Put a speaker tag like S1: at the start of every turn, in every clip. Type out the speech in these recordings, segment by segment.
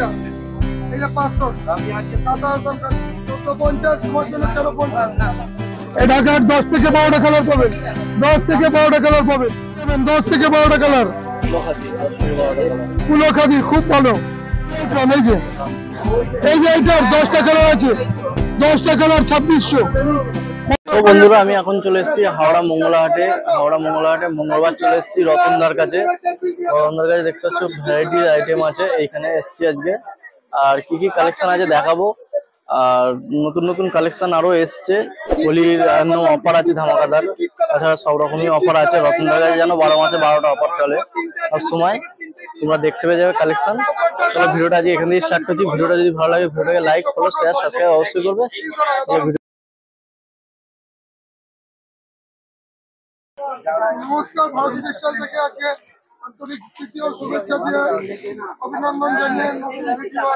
S1: এইটা, এই যে 500 সাদা আসাম কাঠি 1450 তোমার জন্য 1350। এই ঢাকার 10 থেকে 12টা কালার পাবেন, 10 থেকে 12টা কালার পাবেন, 10 থেকে 12টা কালার। কুলো খাদি খুব ভালো। এই যে এইটার 10টা কালার আছে, 10টা কালার 2600।
S2: তো বন্ধুরা আমি এখন চলে এসেছি হাওড়া মঙ্গলাহাটে। মঙ্গলবার চলে এসেছি রতনদার কাছে। দেখতে পাচ্ছ ভ্যারাইটির আইটেম আছে, এইখানে এসেছি আজকে। আর কি কি কালেকশন আছে দেখাবো। আর নতুন নতুন কালেকশন আরো এসছে, হোলির অফার আছে ধামাকাদার। তাছাড়া সব রকমই অফার আছে রতনদার কাছে, যেন 12 মাসে 12টা অফার চলে সব সময়। তোমরা দেখতে পেয়ে যাবে কালেকশন। তাহলে ভিডিওটা আজকে এখান থেকে স্টার্ট করছি। ভিডিওটা যদি ভালো লাগে ভিডিওটাকে লাইক, ফলো, শেয়ার, সাবস্ক্রাইব অবশ্যই করবে।
S1: নমস্কার, ভারত টেক্সটাইল থেকে আজকে আন্তরিক তৃতীয় শুভেচ্ছা দিয়ে অভিনন্দন জানিয়ে নতুন ভিডিও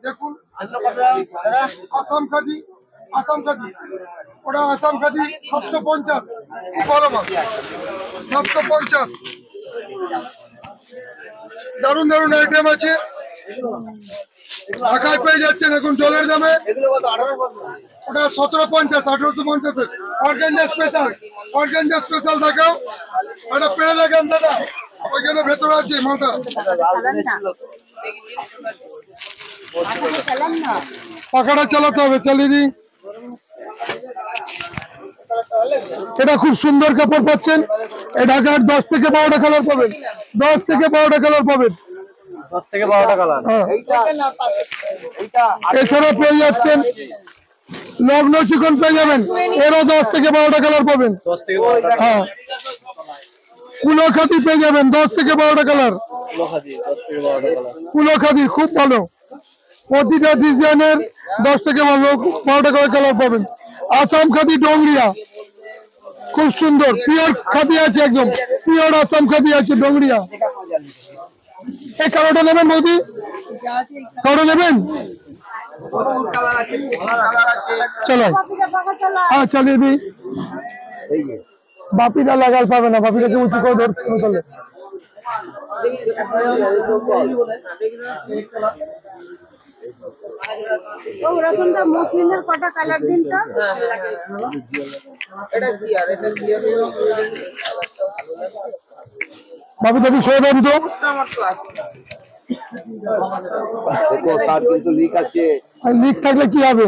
S1: দেখুন। আসাম খাদি, ওটা আসাম খাদি 750, বড় মাছ 750। দারুণ দারুণ আইটেম আছে, ঢাকায় পেয়ে যাচ্ছেন এখন জলের দামে। ওটা 1750, 1850। অর্গানজা স্পেশাল দেখাও, ওটা পেয়ে দেখেন দাদা, ওইখানে ভেতরে আছে মালটা। পাখাটা চালাতে হবে, চালিয়ে দিই। এটা খুব সুন্দর কাপড় পাচ্ছেন। এই ঢাকার 10 থেকে 12টা কালার পাবেন, 10 থেকে 12টা কালার পাবেন,
S2: 10 থেকে 12টা কালার।
S1: এছাড়া পেয়ে যাচ্ছেন লগ্ন চিকন পেয়ে যাবেন, এরও 10 থেকে 12টা কালার পাবেন।
S2: 10 থেকে 12টা।
S1: হ্যাঁ, কুলো খাদি পেয়ে যাবেন 10 থেকে 12টা কালার। কুলো খাদি খুব ভালো, প্রতিটা ডিজাইনের 10 থেকে 12টা করে কালার পাবেন। আসাম খাদি ডোংরিয়া খুব সুন্দর, পিওর খাদি আছে, একদম পিওর আসাম খাদি আছে ডোংরিয়া। এই কালোটা নেবেন বৌদি, কালো নেবেন? চলো হ্যাঁ চালিয়ে দিই। বাপিটা লাগাল পাবে না, বাপিটাকে উঁচু করে ধরতে।
S3: মুসলিমের কটা কালার দিন তো।
S1: বাপি দাবি সরে দেন তো। লিক আছে, লিক থাকলে কি হবে?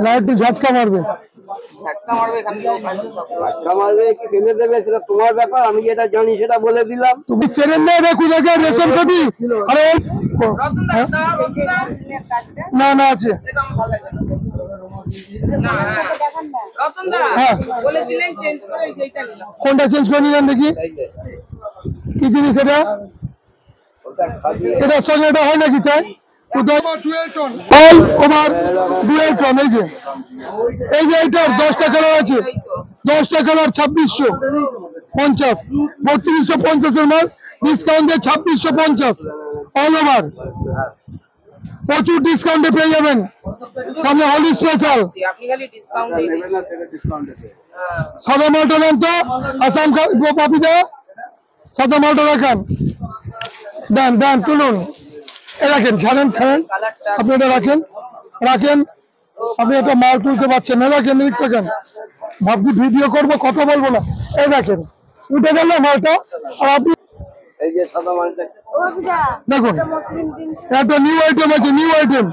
S1: না একটু ঝাটকা মারবে,
S4: তোমার ব্যাপার, আমি যেটা জানি সেটা বলে দিলাম।
S1: তুমি চেনেন না এটা কোন জায়গায় রেশম খাদি? আরে না না আছে, কোনটা চেঞ্জ করে নিলাম দেখি কি জিনিস এটা। এটার সঙ্গে এটা হয় নাকি? তাই এই যে এইটার 10টা কালার আছে, 10টা কালার 2650, 3250 মাল ডিসকাউন্ট দিয়ে 2650 অল ওভার। প্রচুর ডিসকাউন্টে পেয়ে যাবেন, সামনে হোলি স্পেশাল। সাদা মালটা দেন তো, আসাম পাপিদা সাদা মালটা দেখান, দেন তুলুন। রাখেন, ছাড়েন, আপনি এটা রাখেন। আপনি একটা মাল তুলতে পারছেন না, রাখেন, দেখেন। ভাবছি ভিডিও করবো, কথা বলবো না। এই দেখেন উঠে গেল মালটা। আর আপনি দেখুন একটা নিউ আইটেম আছে, নিউ আইটেম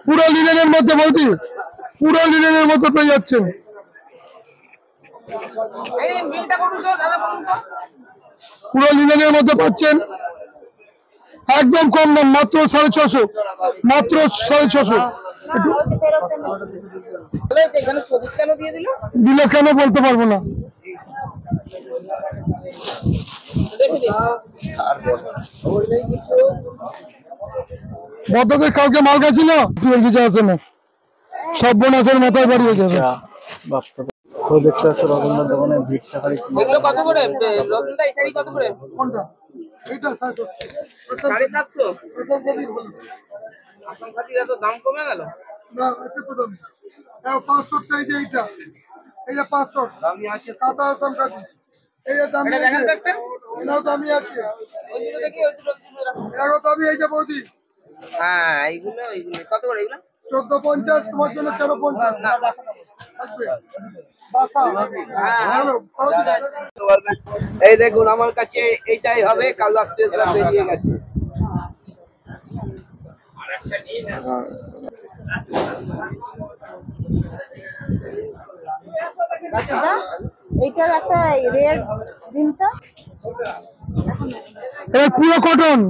S1: পুরো লিনেনের মধ্যে, বলছি পুরো লিনেনের মধ্যে পেয়ে যাচ্ছেন। পুরো লিনেনের মধ্যে পাচ্ছেন, একদম কম দাম, মাত্র 650, মাত্র 650। দিলে কেন বলতে পারবো না। বদ্ধদের কালকে মাল গেছি না, কিছু আছে না, সব বোনাসের মাথায় বাড়িয়ে যাবে।
S2: দেখতে পাচ্ছ রতনদার দোকানে ভিড় থাকারই
S5: কত করে? রতনদা এই শাড়ি কত করে?
S1: কোনটা? এটা 750।
S5: আসাম খাদির এত দাম কমে গেল
S1: না, এত তো দাম 500 টাকা। এই যে 500 কাঁথা আসাম খাদি, এই যে দাম এনাও দামি আছে,
S5: ওই দুটো দেখি, ওই দুটো রাখো।
S1: এনাও দামি। এই যে বৌদি
S5: হ্যাঁ, এইগুলো কত করে এগুলো?
S1: 1450, তোমার জন্য 1350
S5: না,
S1: আসবে। বাসা ভালো ভালো দিন।
S4: এই দেখুন আমার কাছে এইটাই হবে, কালার বেরিয়ে গেছে।
S3: এইটার একটা রেড দিন তো।
S1: এটা পুরো কটন,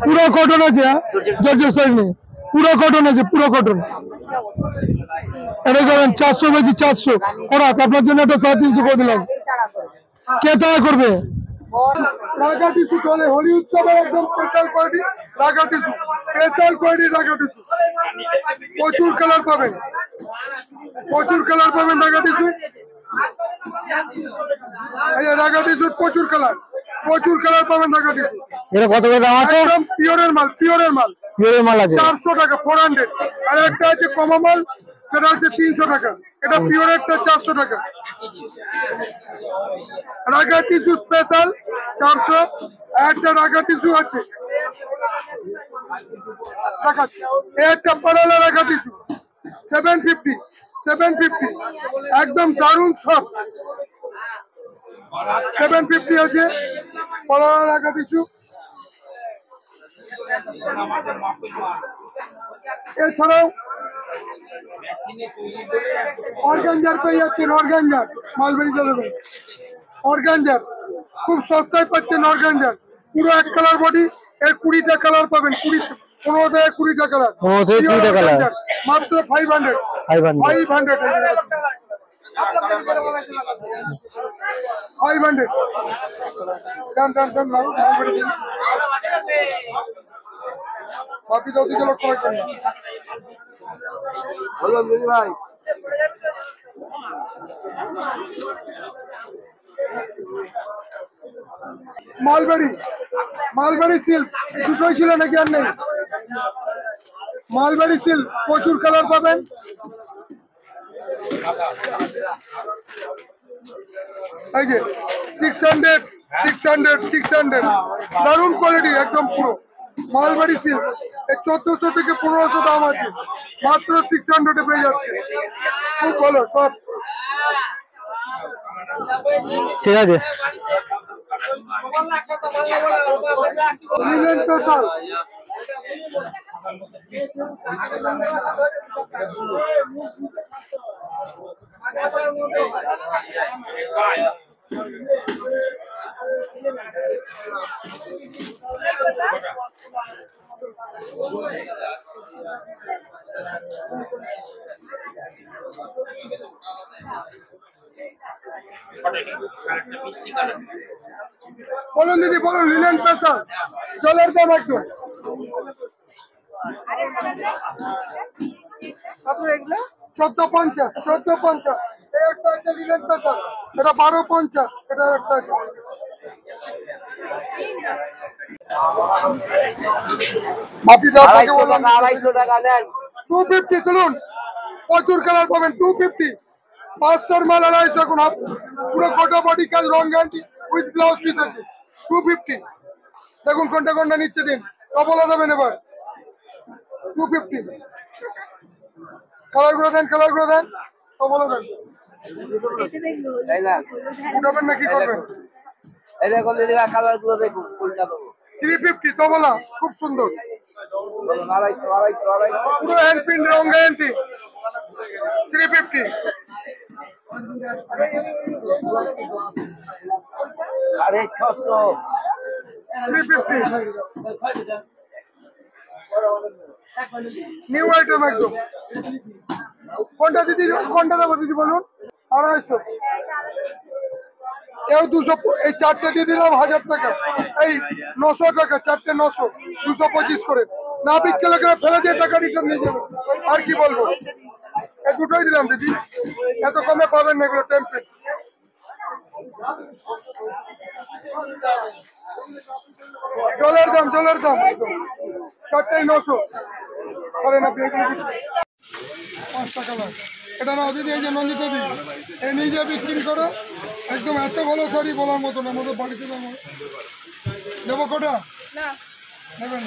S1: পুরো কটন আছে, জর্জেট সাইজ নেই, পুরো কটন আছে, পুরো কটন। এটা যাবেন 400 বেশি 400 করা, আপনার জন্য একটা 350 করে দিলাম। কে টাকা করবে? রাগা টিস্যু চলে হোলি উৎসবের একদম special quality raga tissue, special quality raga tissue. প্রচুর কালার পাবেন, প্রচুর কালার পাবেন রাগা টিস্যু। এই যে রাগা টিস্যুর প্রচুর কালার, প্রচুর কালার পাবেন রাগা টিস্যু।
S2: এটা কত করে দাম আছে?
S1: একদম পিওরের মাল, পিওরের মাল,
S2: পিওরের মাল আছে
S1: 400 টাকা 400। আর একটা আছে কমা মাল, সেটা হচ্ছে 300 টাকা। এটা পিওরেরটা 400 টাকা। রাগা টিস্যু স্পেশাল 400। একটা রাগা টিস্যু আছে দেখাচ্ছি, একটা পারালা রাগা টিস্যু 750, 750 একদম দারুন সফট। 750 আছে পারালা রাগা টিস্যু। এছাড়াও অর্গানজার পেয়ে যাচ্ছেন, অর্গানজার মালবেরিটা দেবেন। অর্গানজার খুব সস্তায় পাচ্ছেন, অর্গানজার পুরো এক কালার বডি, এর 20টা কালার পাবেন, 15 থেকে 20টা কালার,
S2: 15 থেকে 20টা কালার,
S1: মাত্র 500। 500 দাম দাম দাম বাকি তো ওদিকে লক্ষ্য রাখবেন না।
S4: বলুন দিদি ভাই।
S1: মালবেরি, মালবেরি সিল্ক দুটোই ছিল নাকি আর নেই? মালবেরি সিল্ক প্রচুর কালার পাবেন। এই যে 600, 600, 600 দারুন কোয়ালিটি একদম পুরো মালবেরি সিল্ক। 1400 থেকে 1500 দাম আছে, মাত্র 600 পেয়ে যাচ্ছে। খুব ভালো সব,
S2: ঠিক আছে।
S1: লিলেন স্পেশাল বলুন দিদি বলুন, লিলেন স্পেশাল জলের দাম একদম। আপনার এগুলো 1450, 1450। এই একটা আছে লিলেন স্পেশাল, এটা 1250। এটা একটা আছে মাপি দাও,
S4: 250 টাকা নেন।
S1: 250 তুলুন, প্রচুর কালার পাবেন। 250 500 মাল 250 এখন পুরো গোটা বডি কাজ, রং গ্যারান্টি উইথ ব্লাউজ পিস আছে। 250 দেখুন কোনটা কোনটা নিচ্ছে দিন, কবলা দেবেন এবার। 250 কালার গুলো দেন, কালার গুলো দেন, কবলা দেন।
S4: এই না,
S1: উঠাবেন না কি করবেন?
S4: এই দেখুন দিদি ভাই, কালার গুলো দেখুন, কোনটা দেবো।
S1: 350 কবলা খুব সুন্দর,
S4: বলুন 250,
S1: পুরো হ্যান্ড প্রিন্ট রং গ্যারান্টি। 350
S4: 650।
S1: 350 নিউ আইটেম একদম। কোনটা দিদি, কোনটা দেবো দিদি বলুন? 250। এও 200, এই চারটে দিয়ে দিলাম 1000 টাকা, এই 900 টাকা চারটে, 900, 225 করে। না বিক্রি লোকেরা ফেলে দিয়ে টাকা রিটার্ন নিয়ে যাবে, আর কি বলবো। এই দুটোই দিলাম দিদি, এত কমে পাবেন না এগুলো টেম্পেল। জলের দাম, জলের দাম চারটাই 900 করেন আপনি। এগুলো 5 টাকা লাখ। এটা না দিদি, এই যে নন্দিতা দি, এই নিজে বিক্রি করো, একদম এত ভালো শাড়ি বলার মতো না, আমাদের বাড়িতে দেবো কটা
S3: না
S1: নেবেন?